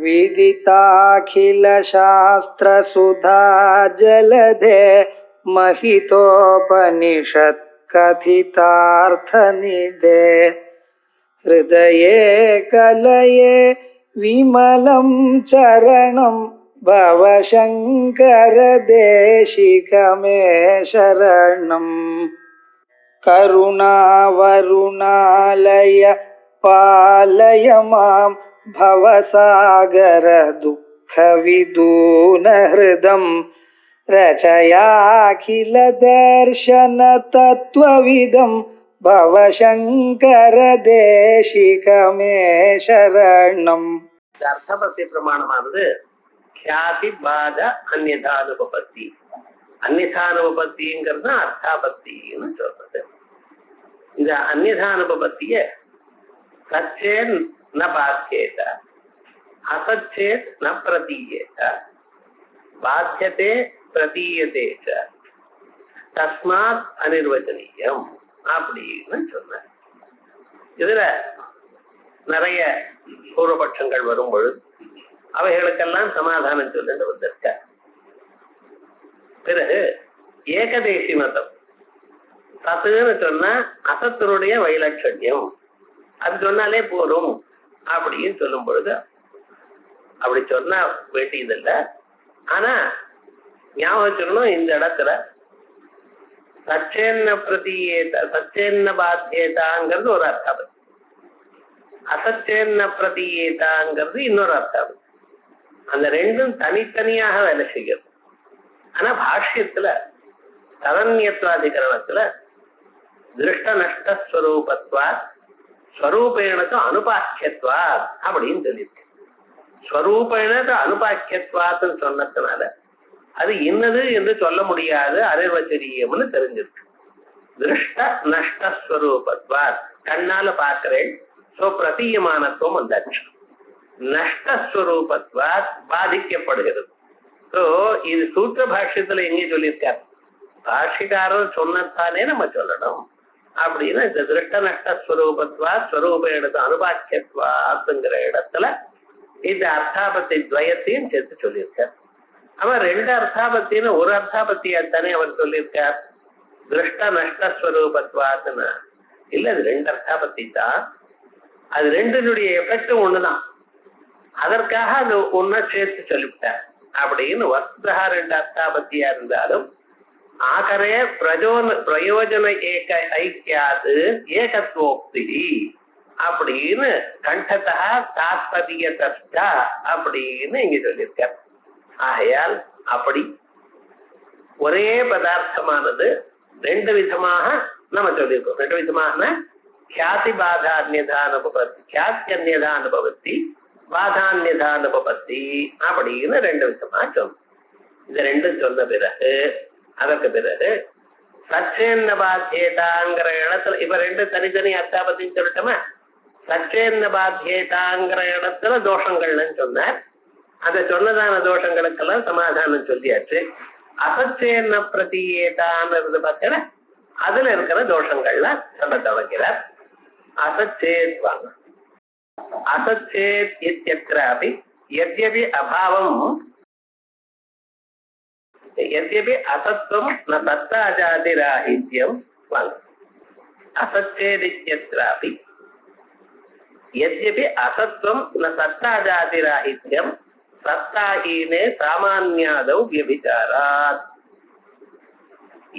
विदिताखिलशास्त्रसुधा जलधे महितोपनिषत् कथितार्थनिधे हृदये कलये विमलं चरणं भवशङ्कर देशिकमे शरणम् करुणावरुणालय पालय मां भवसागर दुःखविदूनहृदं रचयाखिल दर्शन तत्त्वविदं भवशङ्कर देशिकमे शरणम्. அர்த்தபக்தி பிரமாணமானது ख्याति பாத அந்நியதானுபபத்தி. அந்நியதானுபபத்திங்கிறது அர்த்தாபக்தின்னு சொல்றது. இந்த அந்நியதானுபபத்திய சச்சேத் ந பாத்தியேத அசச்சேத் ந பிரதீயேத பாத்தியதே பிரதீயதே ச தஸ்மாத் அனிர்வச்சனீயம் அப்படின்னு சொன்னார். இதுல நிறைய பூர்வபட்சங்கள் வரும் பொழுது அவைகளுக்கெல்லாம் சமாதானம் சொல்லிட்டு வந்திருக்க. பிறகு ஏகதேசி மதம் சத்துன்னு சொன்னா அசத்தினுடைய வைலட்சண்யம் அது சொன்னாலே போரும் அப்படின்னு சொல்லும் பொழுது அப்படி சொன்னா வேண்டியதில்லை. ஆனா ஞாபகம் இந்த இடத்துல சச்சேன்ன பிரதீயேத சச்சேன்ன பாத்தியேதாங்கிறது ஒரு அர்த்தம், அசச்சேன்ன பிரதீயேதாங்கிறது இன்னொரு அர்த்தம். அந்த ரெண்டும் தனித்தனியாக வேலை செய்கிறது. ஆனா பாஷ்யத்துல ததன்யத்வாதிகரணத்துல திருஷ்ட நஷ்டஸ்வரூபத்வா ஸ்வரூபேணத்து அனுபாக்கியத்வா அப்படின்னு சொல்லியிருக்கு. ஸ்வரூபேணத்து அனுபாக்கியத்வான்னு சொன்னதுனால அது என்னது என்று சொல்ல முடியாது, அனிர்வச்சனீயம்னு தெரிஞ்சிருக்கு. திருஷ்ட நஷ்டஸ்வரூபத்வா கண்ணால பார்க்கிறேன், சோ பிரதீயமானத்துவம் வந்தாச்சு. நஷ்டஸ்வரூபத்வா பாதிக்கப்படுகிறது. சோ இது சூத்திர பாஷ்யத்துல எங்கே சொல்லியிருக்காரு, பாஷ்யக்காரர் சொன்னதானே நம்ம சொல்லணும் அப்படின்னு இந்த திருஷ்ட நஷ்டஸ்வரூபத்வா ஸ்வரூபேணத்து அனுபாக்கியத்வாங்கிற இடத்துல இந்த அர்த்தாபத்தி துவயத்தையும் சேர்த்து சொல்லியிருக்கார். அவன் ரெண்டு அர்த்தாபத்தின்னு ஒரு அர்த்தாபத்தியாத்தானே அவர் சொல்லியிருக்கார். திருஷ்ட நஷ்டஸ்வரூபத்வாத்துன்னா இல்ல, அது ரெண்டு அர்த்தாபத்தி தான். அது ரெண்டினுடைய எஃபெக்டும் ஒண்ணுதான். அதற்காக அது ஒன்ன சேர்த்து சொல்லிவிட்டார் அப்படின்னு வஸ்துதா ரெண்டு அர்த்தாபத்தியா இருந்தாலும் ஆகரே பிரயோஜன ஏக ஐக்கியாது ஏகத்வோக்தி அப்படின்னு கண்டதா தாத்பரியதா அப்படின்னு இங்க சொல்லியிருக்கார். ஆகையால் அப்படி ஒரே பதார்த்தமானது ரெண்டு விதமாக நம்ம சொல்லியிருக்கோம். ரெண்டு விதமான ख्याति பாதான்யதானுபபத்தி, ख्यात्यन्यदानुபபத்தி, பாதான்யதானுபபத்தி அப்படின்னு ரெண்டு விதமா சொல்லும். இந்த ரெண்டும் சொன்ன பிறகு அதற்கு பிறகு சச்சேன்ன பாத்தியேதாங்கிற இடத்துல இப்ப ரெண்டு தனித்தனி அர்த்தாபத்தின்னு சொல்லிட்டோமா. சச்சேன்ன பாத்தியேதாங்கிற இடத்துல தோஷங்கள்னு சொன்னார். அந்த சொன்னதான தோஷங்களுக்கெல்லாம் சமாதானம் சொல்லியாச்சு. அசச்சேன்ன பிரதீயேதான்னு பார்த்தேன்னா அதுல இருக்கிற தோஷங்கள்லாம் சொல்ல தொடங்கிறார். அசச்சேத் வாங்க. அசச்சேத் இத்யத்ராபி யத்யபி அபாவம் யத்யபி அசத்வம் ந சத்தாஜாதிராஹித்யம் வாங்க. அசச்சேத் இத்யத்ராபி யத்யபி அசத்வம் ந சத்தாஜாதிராஹித்யம் சத்தாஹீனே சாமான்யாதௌ வியபிசாராத்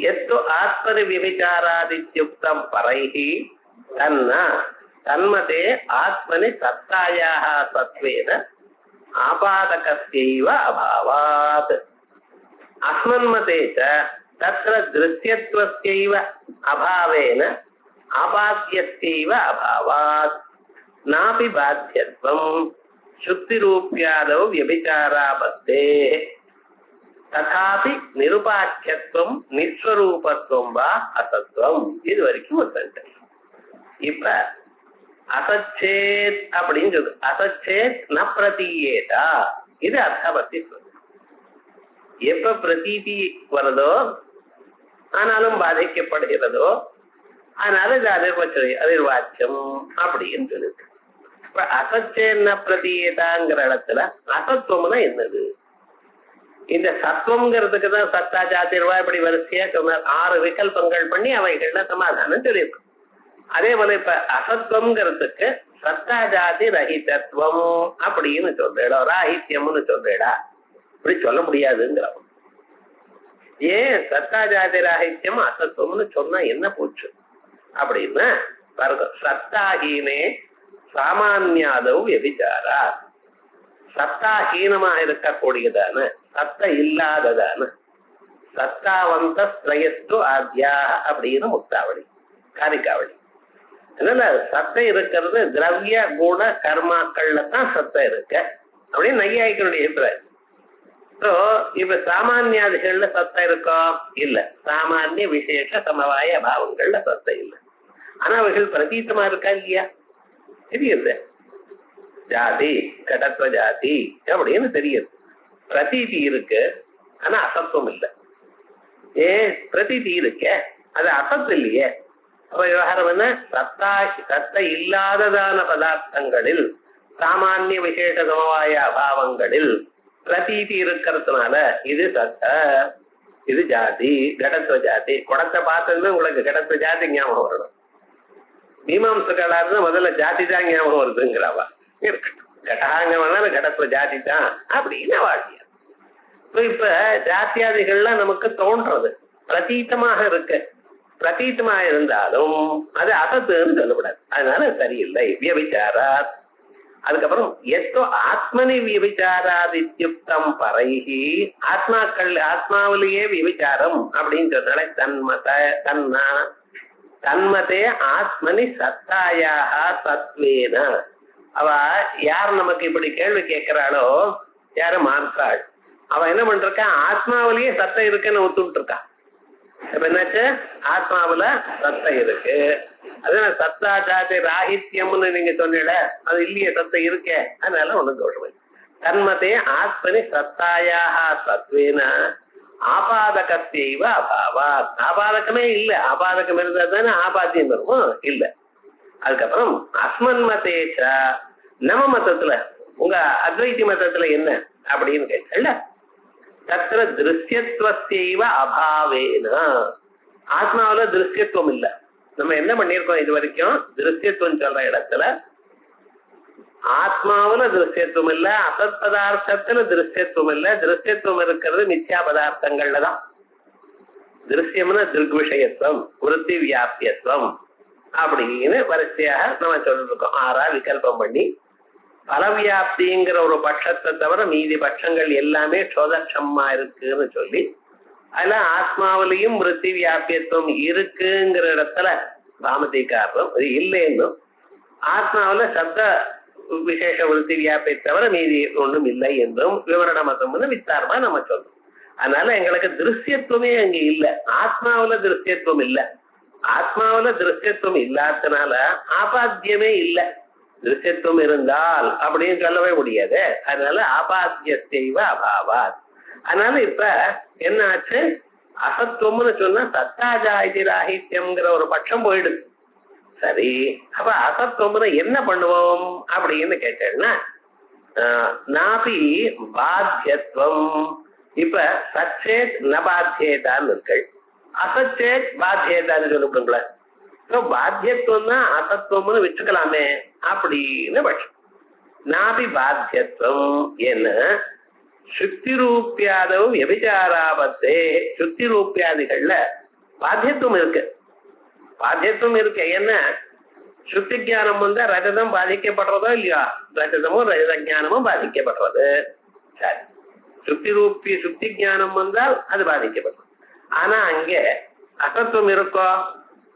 எத்து ஆத்மனி விபிச்சாராதித்யுக்தம் பரைஹி தன்ன தன்மதே ஆத்மனி சத்தாயாஹ சத்வேன ஆபாதகஸ்யைவ அபாவாத் அஸ்மன்மதே ச தத்ர திருஷ்யத்வஸ்யைவ அபாவேன ஆபாத்யஸ்யைவ அபாவாத் நாபி பாத்யத்வம் சுக்திரூப்யாதௌ வியபிச்சாராபத்தேஹ ததாபி நிருபாக்கியத்துவம் நிஸ்வரூபத்துவம் வா அசத்துவம். இது வரைக்கும் ஒரு சென்டென்ஸ். இப்ப அசச்சேத் அப்படின்னு சொல்லு. அசச்சேத் ந பிரதீயேதா இது அர்த்தபக்தி சொல்லு. எப்ப பிரதீதி வருதோ ஆனாலும் பாதிக்கப்படுகிறதோ அதனால இது அதிர்வாச்சம் அப்படின்னு சொல்லுது. இப்ப அசச்சேன்ன பிரதீயதாங்கிற இடத்துல அசத்துவம்னா என்னது? இந்த சத்துவம்ங்கிறதுக்கு தான் சத்தா ஜாதிர்வா இப்படி வரிசையா சொன்னார். 6 விகல்பங்கள் பண்ணி அவைகள்ல சமாதானம் சொல்லியிருக்கும். அதே போல இப்ப அசத்துவம்ங்கிறதுக்கு சத்தா ஜாதி ரஹிதத்துவம் அப்படின்னு சொல்றேடா, ராஹித்யம்னு சொல்றேடா, இப்படி சொல்ல முடியாதுங்கிறவன். ஏன் சத்தா ஜாதி ராஹித்யம் அசத்துவம்னு சொன்னா என்ன போச்சு அப்படின்னா பாருங்க, சத்தாஹீனே சாமான்யாதவ் வியபிச்சாரா. சத்தாஹீனமா இருக்கக்கூடியதான, சத்த இல்லாததான, சத்தாவந்த ஸ்ரயஸ்து ஆத்யா அப்படின்னு முக்தாவளி காரிக்காவளி. அதனால சத்தை இருக்கிறது திரவிய குண கர்மாக்கள்ல தான் சத்தை இருக்க அப்படின்னு நையாயிக்கனுடைய அபிப்பிராயம். ஸோ இப்ப சாமானியாதிகள்ல சத்தம் இருக்கோ? இல்ல. சாமானிய விசேஷ சமவாய பாவங்கள்ல சத்தம் இல்லை. ஆனா அவைகள் பிரதீத்தமா இருக்கா இல்லையா? தெரியுது. ஜாதி கடத்வ ஜாதி அப்படின்னு தெரியுது. பிரதீதி இருக்கு, ஆனா அசத்துவம் இல்லை. ஏன்? பிரதீதி இருக்க, அது அசத்து இல்லையே. அப்ப விவகாரம் என்ன? சத்த இல்லாததான பதார்த்தங்களில் சாமானிய விசேஷ சமவாய அபாவங்களில் பிரதீதி இருக்கிறதுனால இது சத்த, இது ஜாதி, கடத்துவ ஜாதி. குடத்தை பார்த்ததுமே உங்களுக்கு கடத்துவ ஜாதி ஞாபகம் வரணும். மீமாம்சகளா இருந்தா முதல்ல ஜாதி தான் ஞாபகம் வருதுங்கிறவா. கட்டாங்க கடத்துவ ஜாதி தான் அப்படின்னு வாடியா. இப்ப ஜாத்தியாதிகள்லாம் நமக்கு தோன்றது பிரதீத்தமாக இருக்கு. பிரதீத்தமாக இருந்தாலும் அது அசத்துன்னு சொல்லக்கூடாது. அதனால சரியில்லை. வியபிச்சாரா. அதுக்கப்புறம் எத்தோ ஆத்மனி வியபிச்சாராதித்யுக்தம் பரைஹி, ஆத்மாவிலேயே வியபிச்சாரம் அப்படின்னு சொன்னாலே தன்மதே ஆத்மனி சத்தாயாக சத்வேன. அவ யார் நமக்கு இப்படி கேள்வி கேட்கிறாளோ, யாரு மார்த்தாள், அவ என்ன பண்றா? ஆத்மாவிலேயே சத்தம் இருக்குன்னு ஒத்துட்டு இருக்கா. இப்ப என்னாச்சு? ஆத்மாவில சத்தம் இருக்கு. அதனால சத்தா ஜாதி ராஹித்யம்னு நீங்க சொன்னீங்க, அது இல்லையே, சத்தம் இருக்கே, அதனால ஒண்ணும் தோஷம். தன்மதே ஆத்மனி சத்தாயாக சத்வேன ஆபாதகத்தைவ அபாவா. ஆபாதகமே இல்லை. ஆபாதகம் இருந்தா தானே ஆபாத்தியம் வருமோ? இல்ல. அதுக்கப்புறம் அஸ்மன் மதேச்ச, நம்ம மதத்துல, உங்க அத்வைத்தி மதத்துல என்ன அப்படின்னு கேட்கல, தத்திர திருஷ்யத்துவத்தைவ அபாவேனா. ஆத்மாவில திருஷ்யத்துவம் இல்லை. நம்ம என்ன பண்ணிருக்கோம் இது வரைக்கும்? திருஷ்யத்துவம் சொல்ற இடத்துல ஆத்மாவில திருஷ்யத்துவம் இல்ல, அசத் பதார்த்தத்துல திருஷ்யத்துவம் இல்ல. திருஷ்யத்துவம் இருக்கிறது மித்யா பதார்த்தங்கள்ல தான். திருஷ்யம்னா திருக்விஷயத்துவம், விருத்தி வியாபியத்துவம் அப்படின்னு வரிசையாக நம்ம சொல்லிட்டு இருக்கோம். 6 விகல்பம் பண்ணி பலவியாப்திங்கிற ஒரு பட்சத்தை தவிர மீதி பட்சங்கள் எல்லாமே சோதட்சமா இருக்குன்னு சொல்லி, அதுல ஆத்மாவிலையும் விருத்தி வியாபியத்துவம் இருக்குங்கிற இடத்துல பாமதிகாரம் அது இல்லைன்னும், ஆத்மாவில சப்த விசேஷ விருத்தி வியாபியை தவிர மீதி ஒன்றும் இல்லை என்றும் விவரண மதம்னு விஸ்தாரமா நம்ம சொல்றோம். அதனால எங்களுக்கு திருஷ்யத்துவமே அங்க இல்லை. ஆத்மாவில திருஷ்யத்துவம் இல்லை. ஆத்மாவில திருஷ்யத்துவம் இல்லாதனால ஆபாத்தியமே இல்லை. திருஷ்யத்துவம் இருந்தால் அப்படின்னு சொல்லவே முடியாது. அதனால ஆபாத்தியத்தைவ அபாவா. அதனால இப்ப என்ன ஆச்சு? அசத்துவம்னு சொன்னா சத்தாஜாதி ராஹித்யம்ங்கிற ஒரு பட்சம் போயிடுது. சரி, அப்ப அசத்துவம்னு என்ன பண்ணுவோம் அப்படின்னு கேட்டேன்னா, நாபி பாத்தியத்துவம். இப்ப சச்சேத் நபாத்தியேதான்னு இருக்கு, அசச்சேத் பாத்தியேதான்னு சொல்லிவிடுங்களேன். பாத்தியத்துவம் தான் அசத்துவம்னு வச்சுக்கலாமே அப்படின்னு பட்சம். நாபி பாத்தியத்துவம் என்ன? சுத்தி ரூபியாதவ் வியபிச்சாராபத்தே. சுத்தி ரூபியாதிகள்ல பாத்தியத்துவம் இருக்கு. பாத்தியத்துவம் இருக்கு. என்ன? சுத்தி ஜானம் வந்தா ரஜதம் பாதிக்கப்படுறதோ இல்லையா? ரஜதமும் ரஜத ஜானமும் பாதிக்கப்படுறது. சரி, சுத்தி ஜானம் வந்தால் அது பாதிக்கப்படுறது. ஆனா அங்க அசத்துவம் இருக்கோ?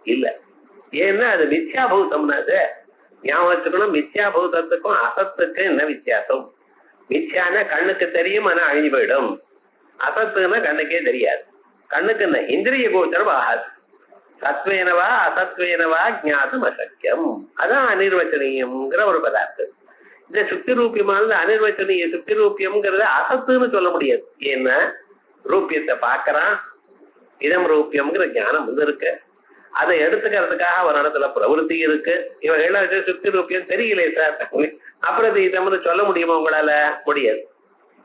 இல்ல. ஏன்னா அது மித்யாபூதம்னா, அது ஞாபகம் வச்சுக்கணும். மித்யாபூதத்துக்கும் அசத்துக்கும் என்ன வித்தியாசம்? மித்யானா கண்ணுக்கு தெரியும், ஆனா அழிஞ்சு போயிடும். அசத்துன்னா கண்ணுக்கே தெரியாது. கண்ணுக்கு என்ன? இந்திரிய கோச்சரம் ஆகாது. சத்வேனவா அசத்வேனவா ஜாத்தும் அசக்கியம். அதான் அனிர்வச்சனீயம்ங்கிற ஒரு பதார்த்தம். இந்த சுத்தி ரூபியமானது அனிர்வச்சனீய சுத்தி ரூபியம்ங்கிறது அசத்துன்னு சொல்ல முடியாது. ஏன்னா ரூபியத்தை பார்க்கறான், இதம் ரூபியம்ங்கிற ஞானம் வந்து இருக்கு. அதை எடுத்துக்கிறதுக்காக ஒரு இடத்துல பிரவருத்தி இருக்கு. இவங்க சுத்தி ரூபியம் தெரியலையே சார், அப்பிரதீதம்னு சொல்ல முடியுமா உங்களால? முடியாது.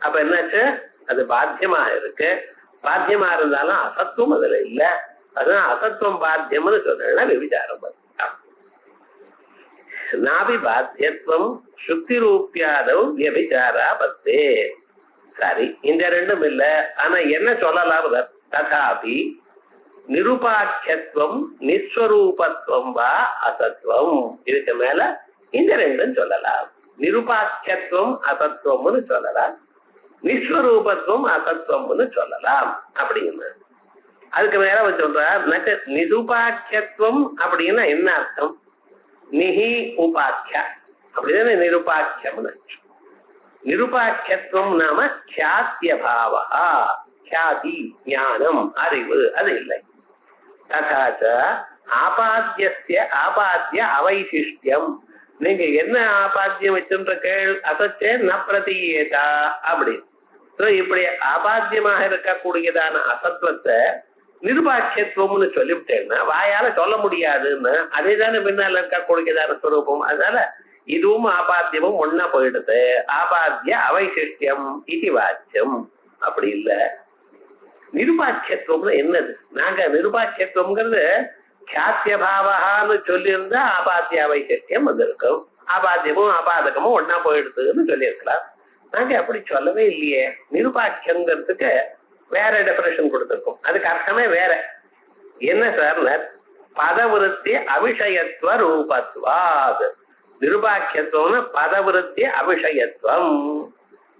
அப்ப என்னாச்சு, அது பாத்தியமா இருக்கு. பாத்தியமா இருந்தாலும் அசத்துவம் அதுல இல்ல. அதுதான் அசத்துவம் பாத்தியம்னு சொன்னா விபிச்சாரம். நாபி பாத்தியத்துவம் சுத்தி ரூபியாதவ் வியபிச்சாரா பத்தே. சரி, இந்த ரெண்டும் இல்ல. ஆனா என்ன சொல்லலாம்? ததாபி நிருபாக்கியத்துவம் நிஸ்வரூபத்துவம் வா அசத்துவம். இதுக்கு மேல இந்த ரெண்டும் சொல்லலாம். நிருபாக்கியத்துவம் அசத்துவம்னு சொல்லலாம், நிஸ்வரூபத்துவம் அசத்துவம்னு சொல்லலாம் அப்படின்னு. அதுக்கு மேல சொல்றார், நிருபாக்கியத்துவம் அப்படின்னா என்ன அர்த்தம்? நிஹி உபாக்கியா அப்படிதானே நிருபாக்கியம். நிருபாக்கியத்துவம் நாம க்யாத்ய பாவா, க்யாதி ஞானம் அறிவு அது இல்லை. ததாச்ச ஆபாத்திய ஆபாத்திய அவைசிஷ்டியம். நீங்க என்ன ஆபாத்தியம் வச்சுன்ற கேள் அசச்சே ந பிரதீயேதா அப்படி. இப்படி ஆபாத்தியமாக இருக்கக்கூடியதான அசத்துவத்தை நிருபாக்கியத்துவம்னு சொல்லிவிட்டேன்னா வாயால சொல்ல முடியாதுன்னு, அதே தானே பின்னால இருக்கக்கூடியதான ஸ்வரூபம். அதனால இதுவும் ஆபாத்தியமும் ஒன்னா போயிடுது. ஆபாத்திய அவைசிஷ்டியம் இது வாச்சியம். அப்படி இல்ல, நிருபாக்கியத்துவம்னு என்னது? நாங்க நிருபாக்கியத்துவம்ங்கிறது க்யாத்ய பாவகான்னு சொல்லியிருந்தா ஆபாத்திய அவைசிஷ்டியம் வந்திருக்கும். ஆபாத்தியமும் ஆபாதகமும் ஒன்னா போயிடுதுன்னு சொல்லியிருக்கலாம். நாங்க அப்படி சொல்லவே இல்லையே. நிருபாக்கியங்கிறதுக்கு வேற டெபினேஷன் கொடுத்திருக்கோம். அதுக்கு அர்த்தமே வேற. என்ன சார்? பதவிருத்தி அபிஷயத்துவ ரூபத்வாத். நிருபாக்கியத்துவம்னு பதவிருத்தி அபிஷயத்துவம்.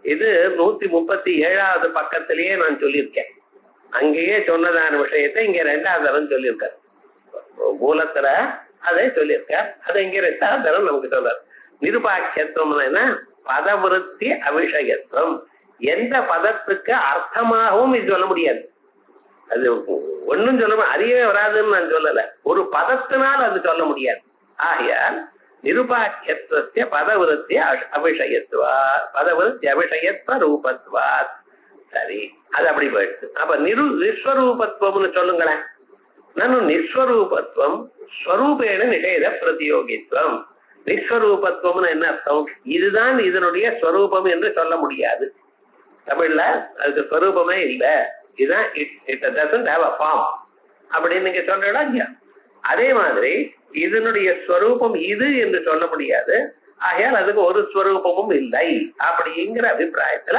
இது 137வது பக்கத்திலேயே நான் சொல்லியிருக்கேன். அங்கேயே சொன்னதான விஷயத்தை இங்க 2வது தரம் சொல்லியிருக்காரு. மூலத்துல அதை சொல்லியிருக்கார், அதை இங்க 2வது தரம் நமக்கு சொல்றாரு. நிருபாக்கியத்துவம் என்ன? பதவிருத்தி அபிஷயத்துவம். எந்த பதத்துக்கு அர்த்தமாகவும் இது சொல்ல முடியாது. அது ஒன்னும் சொல்ல அறியவே வராதுன்னு நான் சொல்லல. ஒரு பதத்தினால் அது சொல்ல முடியாது. ஆகையால் நிருபாக்கியத்துவ பதவிருத்தி அபிஷயத்துவா, பதவிருத்தி அபிஷயத்துவ ரூபத்வா. சரி, அது அப்படி போயிடுச்சு. அப்ப நிஸ்வரூபத்துவம்னு சொல்லுங்களேன். நானும் நிஸ்வரூபத்துவம் ஸ்வரூபேன நிஷேத பிரதியோகித்துவம். நிஸ்வரூபத்துவம்னு என்ன அர்த்தம்? இதுதான் இதனுடைய ஸ்வரூபம் என்று சொல்ல முடியாது. தமிழ்ல அதுக்கு ஸ்வரூபமே இல்லை. இதுதான் it doesn't have a form அப்படின்னு நீங்க சொல்றீங்களா இல்லையா? அதே மாதிரி இதனுடைய ஸ்வரூபம் இது என்று சொல்ல முடியாது. ஆகையால் அதுக்கு ஒரு ஸ்வரூபமும் இல்லை அப்படிங்கிற அபிப்பிராயத்துல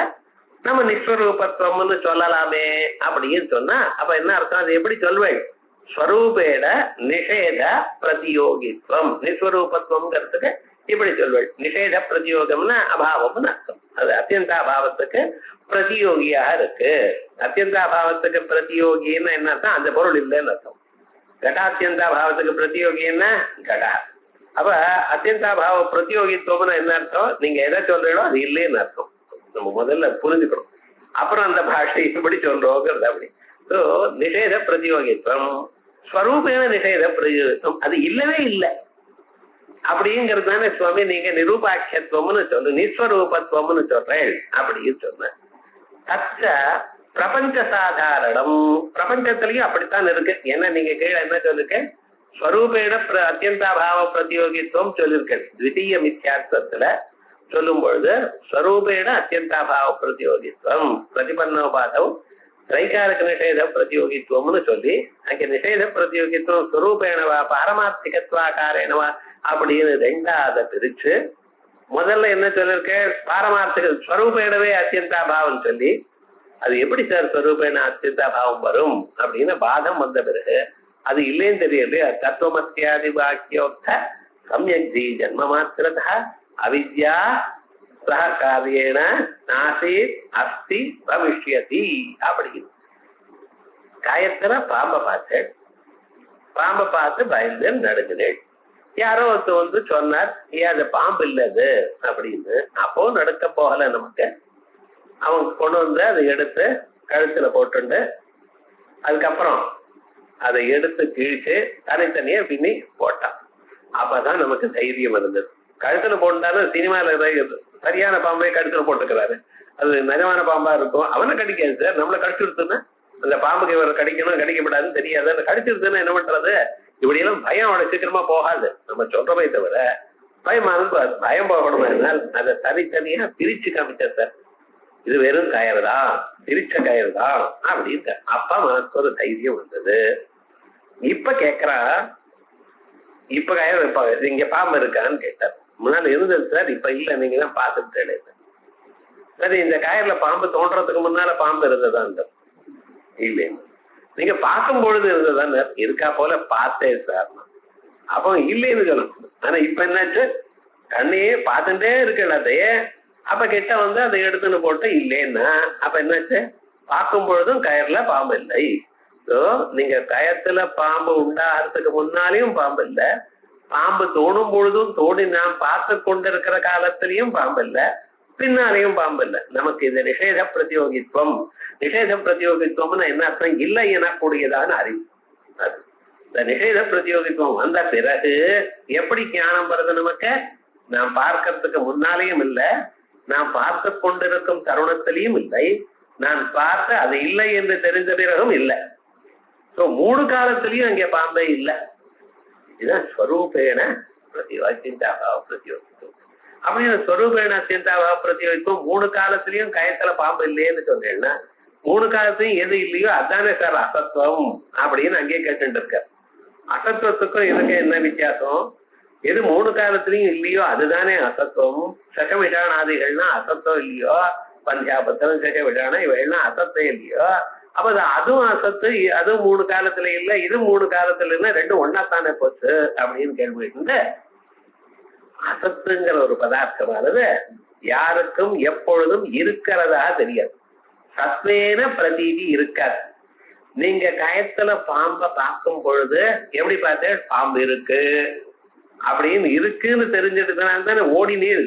நம்ம நிஸ்வரூபத்துவம்னு சொல்லலாமே அப்படின்னு சொன்னா, அப்ப என்ன அர்த்தம்? அது எப்படி சொல்வேன்? ஸ்வரூபேட நிஷேத பிரதியோகித்துவம். நிஸ்வரூபத்துவம்ங்கிறதுக்கு இப்படி சொல்வேன். நிஷேத பிரதியோகம்னா அபாவம்னு அர்த்தம். அது அத்தியந்தாபாவத்துக்கு பிரதியோகியாக இருக்கு. அத்தியந்தாபாவத்துக்கு பிரதியோகின்னு என்ன அர்த்தம்? அந்த பொருள் இல்லைன்னு அர்த்தம். கடாத்தியந்தாபாவத்துக்கு பிரதியோகி என்ன? கடா. அப்ப அத்தியந்தாபாவ பிரதியோகித்துவம்னு என்ன அர்த்தம்? நீங்க எதை சொல்றீங்களோ அது இல்லைன்னு அர்த்தம். நம்ம முதல்ல புரிஞ்சுக்கணும், அப்புறம் அந்த பாஷை இப்படி சொல்றோங்கிறது. அப்படி நிஷேத பிரதியோகித்துவம், ஸ்வரூபேன நிஷேத பிரதியோகித்துவம் அது இல்லவே இல்லை அப்படிங்கிறது தானே சுவாமி நீங்க நிரூபாக்கியத்துவம்னு சொல்லு, நிஸ்வரூபத்துவம்னு சொல்றேன் அப்படின்னு சொன்ன. தச்ச பிரபஞ்ச சாதாரணம். பிரபஞ்சத்திலையும் அப்படித்தான் இருக்கு. ஏன்னா நீங்க கீழே என்ன சொல்லிருக்கேன்? ஸ்வரூபேன அத்தியந்தாபாவ பிரதியோகித்துவம் சொல்லியிருக்கேன். த்விதீய மித்யாத்வத்துல சொல்லும் பொழுது ஸ்வரூபேன அத்தியந்தாபாவ பிரதியோகித்துவம் பிரதிபன்னோபாதம் திரைகாரக நிஷேத பிரதியோகித்துவம்னு சொல்லி அங்க நிஷேத பிரதியோகித்துவம் ஸ்வரூபேனவா பாரமார்த்திகத்வாகாரேனவா அப்படின்னு 2வது பிரிச்சு முதல்ல என்ன சொல்லிருக்கேன்? பாரமார்த்திக ஸ்வரூபேனவே அத்தியந்தாபாவம் சொல்லி, அது எப்படி சார் ஸ்வரூபேன அத்தியந்தாபாவம் வரும் அப்படின்னு பாதம் வந்த பிறகு அது இல்லைன்னு தெரியல. தத்துவமத்தியாதி வாக்கியோக்த சம்யக் ஜீ ஜன்ம மாத்திரதா அவித்யா சக காரியேன நாசீத் அஸ்தி பவிஷ்யதி அப்படின்னு. காயத்துல பாம்பை பார்த்தேன், பாம்பை பார்த்து பயந்து நடுங்கினேன். யாரோ ஒருத்தர் வந்து சொன்னார், ஏன் அது பாம்பு இல்லது அப்படின்னு. அப்போ நடுக்க போகல நமக்கு. அவங்க கொண்டு வந்து அதை எடுத்து கழுத்துல போட்டுண்டு அதுக்கப்புறம் அதை எடுத்து கிழிச்சு தனித்தனியா பின்னி போட்டான். அப்பதான் நமக்கு தைரியம் இருந்தது. கழுத்துல போட்டாலும் சினிமால சரியான பாம்பை கழுத்துல போட்டுக்கிறாரு, அது நிஜமான பாம்பா இருக்கும். அவனை கடிக்காது சார், நம்மளை கடிச்சுடுத்துன்னா அந்த பாம்புக்கு இவர் கடிக்கணும் கடிக்கப்படாதுன்னு தெரியாது. கடிச்சிருதுன்னா என்ன பண்றது? இப்படி எல்லாம் பயம் அவ்வளவு சீக்கிரமா போகாது. நம்ம சொல்றமே தவிர பயமானது பயம் போகணும்னால் அதை தனித்தனியா பிரிச்சு காமிச்ச சார். இது வெறும் கயிறு தான், பிரிச்ச கயிறு தான் அப்படின்னு அப்பா மனசுக்கு ஒரு தைரியம் வந்தது. இப்ப கேக்குறா, இப்ப கயிறு இங்க பாம்பு இருக்கான்னு கேட்டார். முன்னாடி இருந்தது சார், இப்ப இல்ல, நீங்க தான் பார்த்துட்டு சரி. இந்த கயிறுல பாம்பு தோன்றதுக்கு முன்னால பாம்பு இருந்ததான் இல்லைன்னு நீங்க பார்க்கும் பொழுது இருந்ததான் இருக்கா போல பார்த்தேன் சார். அப்போ இல்லைன்னு சொல்லணும். ஆனா இப்ப என்னாச்சு, கண்ணையே பார்த்துட்டே இருக்கல அதையே. அப்ப கிட்ட வந்து அதை எடுத்துன்னு போட்டு இல்லைன்னா அப்ப என்னாச்சு, பார்க்கும் பொழுதும் கயிறுல பாம்பு இல்லை. நீங்க கயத்துல பாம்பு உண்டாகிறதுக்கு முன்னாலேயும் பாம்பு இல்ல, பாம்பு தோணும் பொழுதும் தோடி நாம் பார்த்து கொண்டிருக்கிற காலத்திலையும் பாம்பு இல்ல, பின்னாலேயும் பாம்பு இல்ல. நமக்கு இது நிஷேத பிரதியோகித்துவம். நிஷேத பிரதியோகித்துவம்னா என்ன அர்த்தம், இல்லை எனக்கூடியதான அறிவு. அது இந்த நிஷேத பிரதியோகித்துவம் வந்த பிறகு எப்படி ஞானம் வருது நமக்கு, நாம் பார்க்கறதுக்கு முன்னாலேயும் இல்லை, நாம் பார்த்து கொண்டிருக்கும் தருணத்திலையும் இல்லை, நான் பார்த்து அது இல்லை என்று தெரிந்த பிறகும் இல்லை. சோ 3 காலத்திலையும் அங்கே பாம்பே இல்லை. இதுதான் ஸ்வரூபேண சிந்தாபாவ பிரதியோகித்துவம். அப்படின்னு ஸ்வரூபேண சிந்தாபாவ பிரதியோகித்துவம் 3 காலத்திலையும் கயத்துல பாம்பு இல்லையேன்னு சொன்னேன்னா 3 காலத்திலையும் எது இல்லையோ அதானே சார் அசத்துவம் அப்படின்னு அங்கேயே கேட்டு இருக்க. அசத்துவத்துக்கும் இதுக்கு என்ன வித்தியாசம், எது 3 காலத்திலையும் இல்லையோ அதுதானே அசத்துவம். சக விடானாதிகள்னா அசத்துவம் இல்லையோ, பஞ்சாபத்தம் சக விடானா இவைகள்னா அசத்தம் இல்லையோ, அப்ப அதுவும் அசத்து, அதுவும் 3 காலத்துல இல்ல, இது 3 காலத்துல இல்ல, ரெண்டும் ஒன்னாத்தானே போச்சு அப்படின்னு கேள்வி. அசத்துங்கிற ஒரு பதார்த்தமானது யாருக்கும் எப்பொழுதும் இருக்கிறதா தெரியாது. சத்வேன பிரதீதி இருக்காது. நீங்க கயத்துல பாம்பை பார்க்கும் பொழுது எப்படி பார்த்தேன், பாம்பு இருக்கு அப்படின்னு இருக்குன்னு தெரிஞ்சிருக்கனால தானே ஓடி நீர்.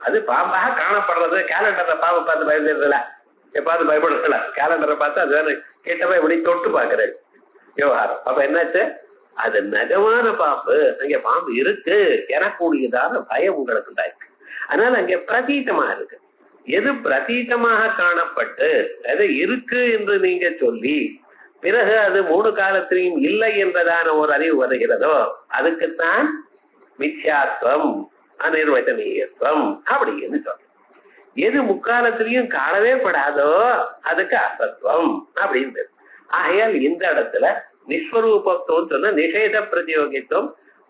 அது பாம்பாக காணப்படுறது. கேலண்டரை பாம்பை பார்த்து பயந்துடுறல, எப்பாவது பயப்படுறல, கேலண்டரை பார்த்து அது கேட்டப்ப எப்படி தொட்டு பாக்குறேன் விவகாரம். அப்ப என்னாச்சு, அது நிஜமான பாம்பு, அங்க பாம்பு இருக்கு எனக்கூடியதான பயம் உங்களுக்கு உண்டாயிருக்கு. அதனால அங்க பிரதீதமா இருக்கு. எது பிரதீதமாக காணப்பட்டு அது இருக்கு என்று நீங்க சொல்லி பிறகு அது 3 காலத்திலையும் இல்லை என்பதான ஒரு அறிவு வருகிறதோ அதுக்குத்தான் மித்யாத்வம் அநிர்வச்சனீயத்துவம் அப்படின்னு சொல்றோம். எது முக்காலத்திலையும் காணவே படாதோ அதுக்கு அசத்துவம் அப்படின்னு. ஆகையால் இந்த இடத்துல நிஸ்வரூபத்துவம் சொன்ன நிஷேத பிரதியோகித்துவம்,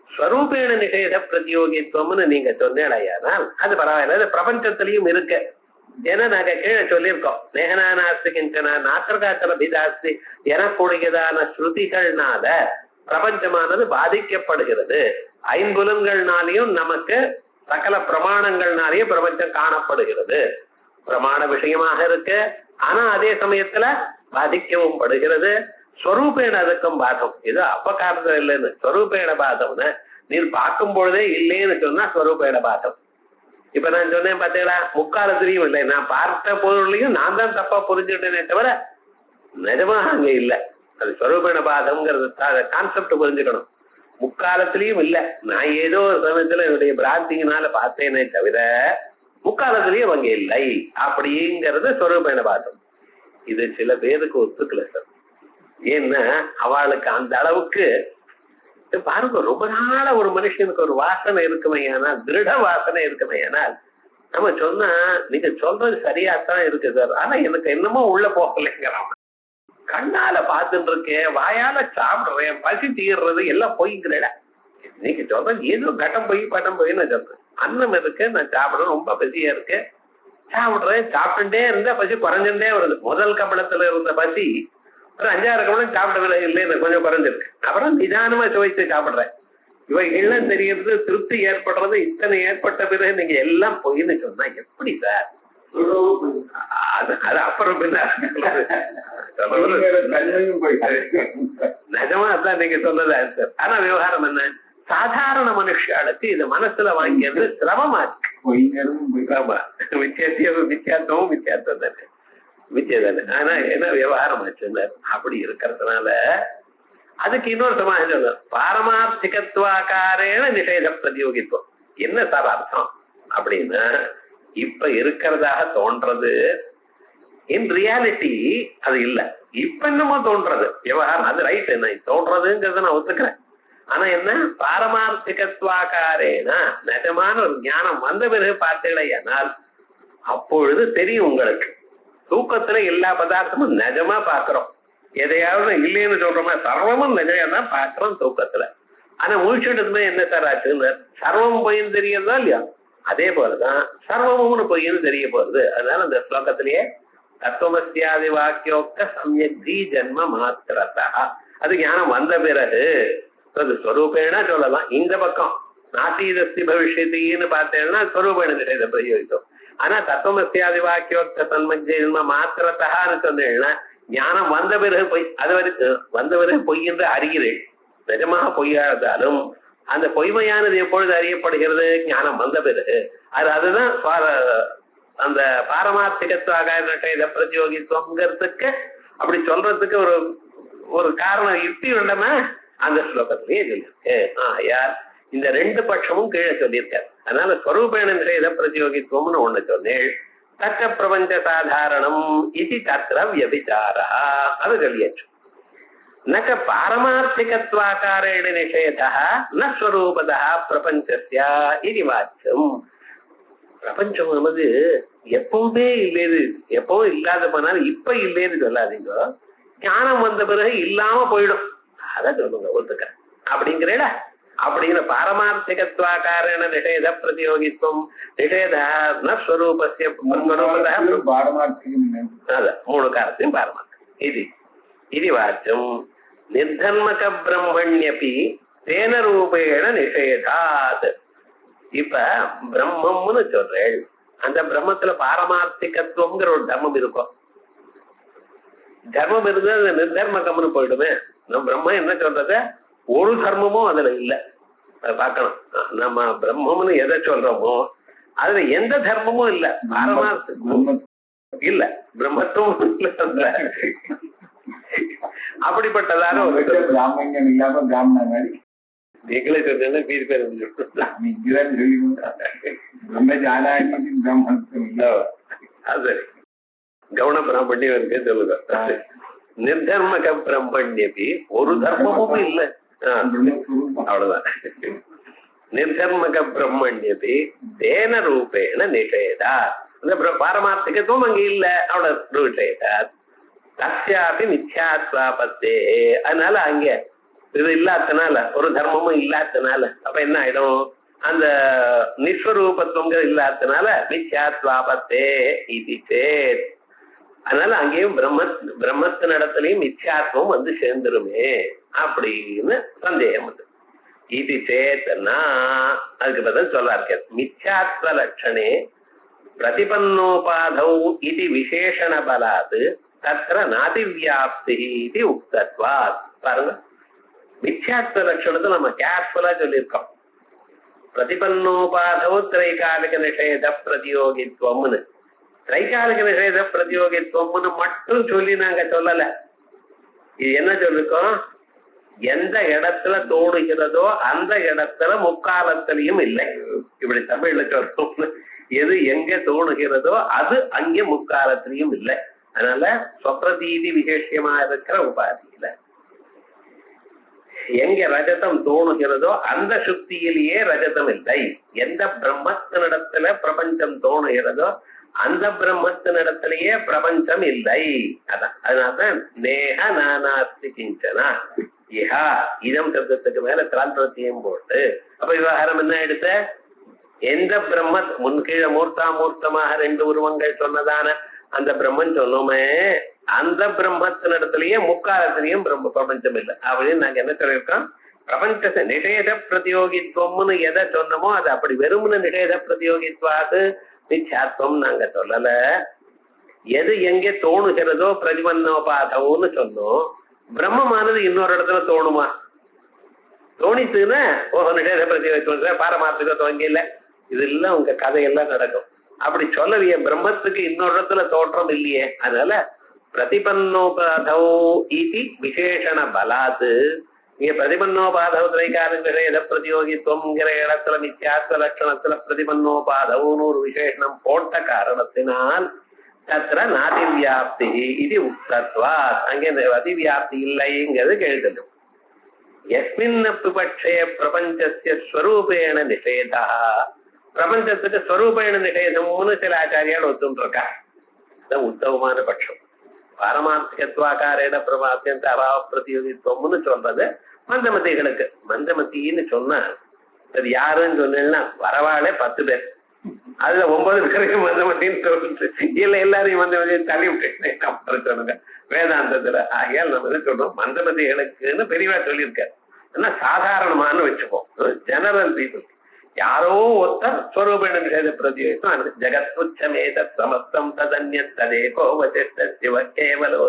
ஸ்வரூபேண நிஷேத பிரதியோகித்துவம்னு நீங்க சொன்னேடையானால் அது பரவாயில்ல. அது பிரபஞ்சத்திலையும் இருக்கு. ஏன்னா நாங்க கீழே சொல்லியிருக்கோம், நேகனாஸ்தி கிஞ்சன நாத்திரகாச்சல பிதாஸ்தி எனக்கூடியதான ஸ்ருதிகள்னால பிரபஞ்சமானது பாதிக்கப்படுகிறது. 5 புலன்கள்னாலையும் நமக்கு சகல பிரமாணங்கள்னாலேயே பிரபஞ்சம் காணப்படுகிறது. பிரமாண விஷயமாக இருக்கு, ஆனா அதே சமயத்துல பாதிக்கவும் படுகிறது. ஸ்வரூபேண அதுக்கும் பாதம். இது அப்பகாரத்தில் இல்லைன்னு ஸ்வரூபேண பாதம்னு நீர் பார்க்கும் பொழுதே இல்லைன்னு சொன்னா ஸ்வரூபேண பாதம். இப்ப நான் சொன்னேன் பாத்தீங்களா, முக்காலத்திலையும் இல்லை, நான் பார்த்த பொருளையும் நான் தான் தப்பா புரிஞ்சுட்டேனே தவிர நிஜமாக அங்க இல்லை. அது ஸ்வரூபேண பாதம்ங்கிறது கான்செப்ட் புரிஞ்சுக்கணும். முக்காலத்திலையும் இல்லை, நான் ஏதோ ஒரு சமயத்துல என்னுடைய பிராந்தியினால பார்த்தேனே தவிர முக்காலத்திலையும் அங்க இல்லை அப்படிங்கிறது ஸ்வரூபேண பாதம். இது சில பேருக்கு ஒத்துக்கல சார். ஏன்னா அவளுக்கு அந்த அளவுக்கு பாருங்க, ரொம்ப நாள ஒரு மனுஷனுக்கு ஒரு வாசனை இருக்குமையானால், திருட வாசனை இருக்குமையானால் நம்ம சொன்னா நீங்க சொல்றது சரியாத்தான் இருக்கு சார், ஆனா எனக்கு என்னமோ உள்ள போகலைங்கிறான். கண்ணால பார்த்துட்டு இருக்கேன், வாயால சாப்பிடுறேன், பசி தீர்றது எல்லாம் போய்க்கிறேன். நீங்க சொல்றது ஏதோ கட்டம் போய் பட்டம் போய் நான் சொல்றேன். அன்னம் இருக்கு, நான் சாப்பிடுறேன், ரொம்ப பசியா இருக்கு, சாப்பிடுறேன். சாப்பிட்டுட்டே இருந்தா பசி குறைஞ்சுட்டே வருது. முதல் கபலத்துல இருந்த பசி ஒரு 5-6 கமலம் சாப்பிட இல்லைன்னு கொஞ்சம் குறைஞ்சிருக்கு. அப்புறம் நிதானமா சுவைத்து சாப்பிடுறேன். இவைகள்லாம் தெரியறது, திருப்தி ஏற்படுறது. இத்தனை ஏற்பட்ட பிறகு நீங்க எல்லாம் போயின்னு சொன்னா எப்படி சார்? அது அப்புறம் நிஜமா அதான் நீங்க சொன்னதா சார். ஆனா விவகாரம் என்ன, சாதாரண மனுஷாளுக்கு இது மனசுல வாங்கியது சிரமமா இருக்கு. ஆமா, வித்தியாசமும் வித்தியாசம் தானே, வித்தியாதானே. ஆனா என்ன விவகாரம் ஆச்சுன்னு அப்படி இருக்கிறதுனால அதுக்கு இன்னொரு சமாஜம் சொல்ல, பாரமார்த்திகத்துவாக்காரேன நிஷேத பிரதியோகித்துவம். என்ன சார் அர்த்தம் அப்படின்னா, இப்ப இருக்கிறதாக தோன்றது இன் ரியாலிட்டி அது இல்ல. இப்ப என்னமோ தோன்றது விவகாரம், அது ரைட், என்ன தோன்றதுங்கிறத நான் ஒத்துக்கிறேன். ஆனா என்ன, பாரமார்த்திகத்வாக்காரேனா நிஜமான ஒரு ஞானம் வந்த பிறகு பார்த்தீங்களேனால் அப்பொழுது தெரியும் உங்களுக்கு. தூக்கத்துல எல்லா பதார்த்தமும் நிஜமா பாக்குறோம், எதையாவது இல்லைன்னு சொல்றோமா, சர்வமும் நிஜமா தான் பாக்குறோம் தூக்கத்துல. ஆனா முழிச்சுட்டதுமே என்ன சார் ஆச்சுன்னு, சர்வமும் பொய்ன்னு தெரியறதா இல்லையா? அதே போலதான் சர்வமும்னு பொய்ன்னு தெரிய போறது. அதனால அந்த ஸ்லோகத்திலேயே தத்துவமஸ்யாதி வாக்கியோக்த சம்யக்தி ஜென்ம மாத்திரதா, அது ஞானம் வந்த பிறகு அது ஸ்வரூபேனா சொல்லலாம். இந்த பக்கம் நாசீதஸ்தி பவிஷ்யத்தின்னு பார்த்தேன்னா ஸ்வரூபேன நிலையில பிரயோகித்தோம். ஆனா தத்துவமஸ்யாதி வாக்கியோக்த சன்மஜென்ம மாத்திரத்தான்னு சொன்னேன்னா ஞானம் வந்த பிறகு பொய், அது வரைக்கும் வந்த பிறகு பொய் என்று அறிகிறேன். நிஜமாக பொய்யாதாலும் அந்த பொய்மையானது எப்பொழுது அறியப்படுகிறது, ஞானம் வந்த பிறகு. அதுதான் அந்த பாரமார்த்திகத்வாக பிரதியோகித்துவங்கிறதுக்கு அப்படி சொல்றதுக்கு ஒரு ஒரு காரணம் யுக்தி வேண்டாமா, அந்த ஸ்லோகத்திலேயே சொல்லியிருக்கு. யார் இந்த ரெண்டு பட்சமும் கீழே சொல்லியிருக்காரு. அதனால ஸ்வரூபேண நிலையில பிரதியோகித்துவம்னு ஒண்ணு சொன்னேன். தக்க பிரபஞ்ச சாதாரணம் இது தத்திர வியபிச்சாரா, அது சொல்லியாச்சு. நக பாரமார்த்திகத்வாக்காரேண நிஷேதா ந ஸ்வரூபதா பிரபஞ்சஸ்ய இது வாக்கியம். பிரபஞ்சம் நமது எப்பவுமே இல்லையது, எப்பவும் இல்லாத போனாலும் இப்ப இல்லைன்னு சொல்லாதீங்க, ஞானம் வந்த பிறகு இல்லாம போயிடும், அத சொல்லுங்க ஒத்துக்க அப்படிங்கிறேடா. அப்படிங்கிற பாரமார்த்திகத்வாக்காரேண நிஷேத பிரதியோகித்துவம் நிஷேதா ந ஸ்வரூபஸ்ய அத மூணு காரத்தையும் பாரமார்த்திகம் இது இது வாக்கியம். நிர்தன்மக பிரம்மண்யபி தேன ரூபேண நிஷேதாத். இப்ப பிரம்மம்னு சொல்றேன், அந்த பிரம்மத்துல பாரமார்த்திகத்துவம்ங்கிற ஒரு தர்மம் இருக்கும். தர்மம் இருந்தா அது நிர்தர்மகம்னு போயிடுமே. நம்ம பிரம்மம் என்ன சொல்றது, ஒரு தர்மமும் அதுல இல்ல. அதை பார்க்கணும். நம்ம பிரம்மம்னு எதை சொல்றோமோ அதுல எந்த தர்மமும் இல்ல, பாரமார்த்திகம் இல்ல, பிரம்மத்துவம் இல்ல. அப்படிப்பட்டதான ஒரு பிராமணியம் இல்லாம பிராமண மாதிரி நீங்களே சொல்றீங்க, மீதி பேர் அது கவுன பிராமணியம் இருக்கு சொல்லுங்க. நிர்தர்மக பிரம்மண்யபி ஒரு தர்மமும் இல்ல, அவ்வளவுதான். நிர்தர்மக பிரம்மண்யபி தேன ரூபேண நிஷேதா, அந்த பாரமார்த்திகத்துவம் அங்க இல்ல, அவ்வளவு நிஷேதா. தஸ்யாபி மித்யாத்வாபத்தே, அதனால அங்க இது இல்லாதனால, ஒரு தர்மமும் இல்லாதனால அப்ப என்ன ஆயிடும், அந்த நிஸ்வரூபத்துவங்க இல்லாதனால மித்யாத்வாபத்தே இது சேத். அதனால அங்கேயும் பிரம்மத்தின் இடத்துலயும் மித்யாத்வம் வந்து சேர்ந்துருமே அப்படின்னு சந்தேகம் வந்து. இது சேத்தனா அதுக்கு பதில் சொல்ல இருக்கேன். மித்யாத்வ லட்சணே பிரதிபன்னோபாதௌ இது விசேஷண பலாது தத்ர நாதிவியாப்தி இது உக்தத்வாத். பாருங்க, மித்யாத்வ லட்சணத்தை நம்ம கேர்ஃபுல்லா சொல்லியிருக்கோம். பிரதிபன்னோபாதௌ திரைகாலிக நிஷேத பிரதியோகித்துவம்னு, திரைகாலிக நிஷேத பிரதியோகித்துவம்னு மட்டும் சொல்லி நாங்க சொல்லல. இது என்ன சொல்லிருக்கோம், எந்த இடத்துல தோணுகிறதோ அந்த இடத்துல முக்காலத்திலையும் இல்லை. இப்படி தமிழ்ல சொல்றோம், எது எங்க தோணுகிறதோ அது அங்கே முக்காலத்திலையும் இல்லை. அதனால ஸ்வப்ரதீதி விசேஷமா இருக்கிற உபாதியில எங்க ரஜதம் தோணுகிறதோ அந்த சுக்தியிலேயே ரஜதம் இல்லை. எந்த பிரம்மத்தினிடத்துல பிரபஞ்சம் தோணுகிறதோ அந்த பிரம்மத்தினிடத்திலேயே பிரபஞ்சம் இல்லை. அதான் அதனால்தான் நேஹ நானாஸ்தி கிஞ்சனா இஹா இதம் சப்தத்துக்கு மேல திரால் பிரத்தியம் போட்டு அப்ப விவகாரம் என்ன எடுத்த, எந்த பிரம்ம முன்கீழ மூர்த்தமாக ரெண்டு உருவங்கள் சொன்னதான அந்த பிரம்மன் சொன்னோமே, அந்த பிரம்மத்தினிடத்திலேயே முக்காலத்திலையும் பிரபஞ்சம் இல்லை அப்படின்னு நாங்க என்ன சொல்லியிருக்கோம். பிரபஞ்ச நிஷேத பிரதியோகித்துவம்னு எதை சொன்னமோ அது அப்படி வெறும்னு நிஷேத பிரதியோகித்வாது மித்யாத்வம் நாங்க சொல்லல. எது எங்கே தோணுகிறதோ பிரதிபன்னோபாதம்னு சொன்னோம். பிரம்மமானது இன்னொரு இடத்துல தோணுமா, தோணித்துன்னா நிஷேத பிரதியோகித்துவம் பாரமார்த்திக துவங்க இல்லை, இது எல்லாம் உங்க கதையெல்லாம் நடக்கும். அப்படி சொல்லலையே, பிரம்மத்துக்கு இன்னொரு இடத்துல தோற்றம் இல்லையே. அதனால பிரதிபன்னோபாதௌ இது விசேஷண பலாத்து, இங்க பிரதிபன்னோபாதௌ திரைகாலிக பிரதியோகித்துவம்ங்கிற இடத்துல மித்யாத்வ லட்சணத்துல பிரதிபன்னோபாதவுன்னு ஒரு விசேஷனம் போட்ட காரணத்தினால் தத்திர நாதிவியாப்தி இது உக்தத்வாத். அங்கே இந்த அதிவியாப்தி இல்லைங்கிறது கேள்வி. எஸ்மின்னப்பி பட்சே பிரபஞ்சஸ்ய ஸ்வரூபேண நிஷேதா. பிரபஞ்சத்துக்கு ஸ்வரூபேண நிஷேதம்னு சில ஆச்சாரியால் ஒத்துருக்கா. உத்தமமான பட்சம். பாரமார்த்திகத்வாகாரேட பிரமாத்தியந்த அபாவ பிரதியோகித்துவம்னு சொல்றது மந்தமதிகளுக்கு. மந்தமத்தின்னு சொன்னா அது யாருன்னு சொன்னீங்கன்னா வரவாளே 10 பேர், அதுல 9 பேருக்கு மந்தமத்தின்னு சொல்லிட்டு இல்ல எல்லாரையும் மந்தமதியும் தள்ளி விட்டு சொல்லுங்க வேதாந்தத்துல. ஆகையால் நம்ம என்ன சொல்றோம், மந்தமதிகளுக்குன்னு பெரியவா சொல்லியிருக்காரு. ஆனா சாதாரணமான வச்சுப்போம், ஜெனரல் பீப்புள். யாரோ ஒருத்தர் ஸ்வரூபேண நிஷேத பிரதியோகித்துவம் ஜெகத்புச்சமேத சமஸ்தம் ததன்ய ததேகோ வசிஷ்ட சிவ கேவலோ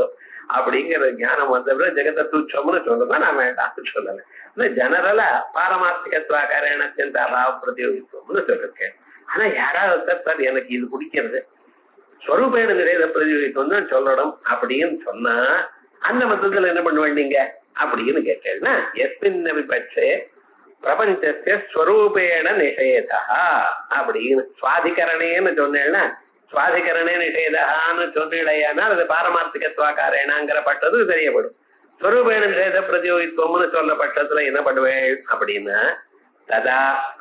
அப்படிங்கிற ஞானம் வந்தவரை ஜெகத்தை துச்சம்னு சொல்லுங்க. நான் வேண்டாம்னு சொல்லலை. ஜெனரலா பாரமார்த்திகத்வாகாரேணத்தின் அபாவ பிரதியோகித்துவம்னு சொல்லிருக்கேன். ஆனா யாராவது சார் எனக்கு இது பிடிக்கிறது, ஸ்வரூபேண நிஷேத பிரதியோகித்துவம் தான் சொல்லணும் அப்படின்னு சொன்னா அந்த மொத்தத்துல என்ன பண்ணுவேன் நீங்க அப்படின்னு கேட்டேன்னா, எஸ்மின் விபட்சே பிரபஞ்சத்திய ஸ்வரூபேண நிஷேதா அப்படின்னு சுவாதிகரணேன்னு சொன்னேன்னா, சுவாதிகரணே நிஷேதான்னு சொன்னிடையானால் அது பாரமார்த்திகத்வாகாரேனாங்கிற பட்டது தெரியப்படும். ஸ்வரூபேண நிஷேத பிரதியோகித்துவம்னு சொல்லப்பட்டதுல என்ன பண்ணுவேன் அப்படின்னா, ததா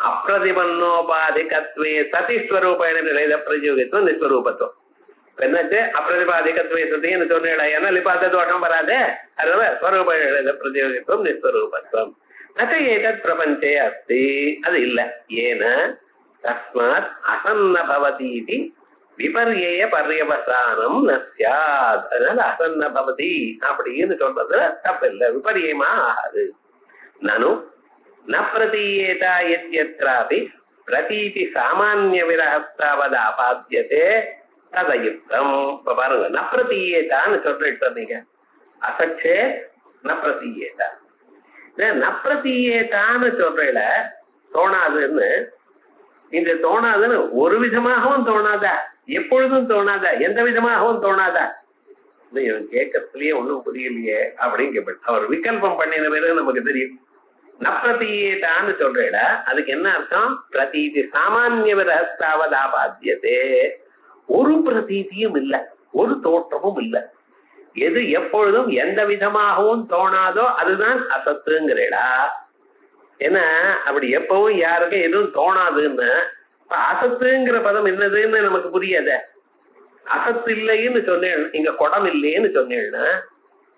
அப்பிரதிபன்னோபாதிகத்வே சதிஸ்வரூபேண நிஷேத பிரதியோகித்துவம் நிஸ்வரூபத்துவம். என்னாச்சு, அப்பிரதிபாதிகத்வே சதின்னு சொன்னிடையானா லிபாத தோஷம் வராது. அதனால ஸ்வரூபேண நிஷேத பிரதியோகித்துவம் நிஸ்வரூபத்துவம். நச்ச ஏதத் பிரபஞ்சே அஸ்தி, அது இல்ல. ஏன தஸ்மாத் அசன்ன பவதி விபர்யேய பர்யவசானம் ந ஸ்யாத். அதனால அசன்ன பவதி அப்படின்னு சொல்றதுல தப்பு இல்லை, விபரியமா ஆகாது. நனு ந பிரதீயேதா யத்யத்ராபி பிரதீதி சாமானிய விரஹஸ்தாவது ஆபாத்தியதே ததயுக்தம். இப்ப பாருங்க, ந பிரதீயேதான்னு சொல்லிட்டு நீங்க அசச்சே ந பிரதீயேதா, நப்பிரதீயேதான்னு சொல்றேல தோணாதுன்னு. இந்த தோணாதுன்னு ஒரு விதமாகவும் தோணாதா, எப்பொழுதும் தோணாதா, எந்த விதமாகவும் தோணாதா. இவன் கேட்கறதுலயே ஒண்ணும் புரியலையே அப்படின்னு கேட்பேன். அவர் விகல்பம் பண்ணின பிறகு நமக்கு தெரியும். நப்பிரதீயேதான்னு சொல்றேல அதுக்கு என்ன அர்த்தம், பிரதீதி சாமானிய விரஹஸ்தாவது ஆபாத்தியதே. ஒரு பிரதீதியும் இல்லை, ஒரு தோற்றமும் இல்லை. எது எப்பொழுதும் எந்த விதமாகவும் தோணாதோ அதுதான் அசத்துங்கிறடா. ஏன்னா அப்படி எப்பவும் யாருக்கும் எதுவும் தோணாதுன்னு அசத்துங்கிற பதம் என்னதுன்னு நமக்கு புரியாத. அசத்து இல்லைன்னு சொன்னேன், இங்க குடம் இல்லைன்னு சொன்னேன்னா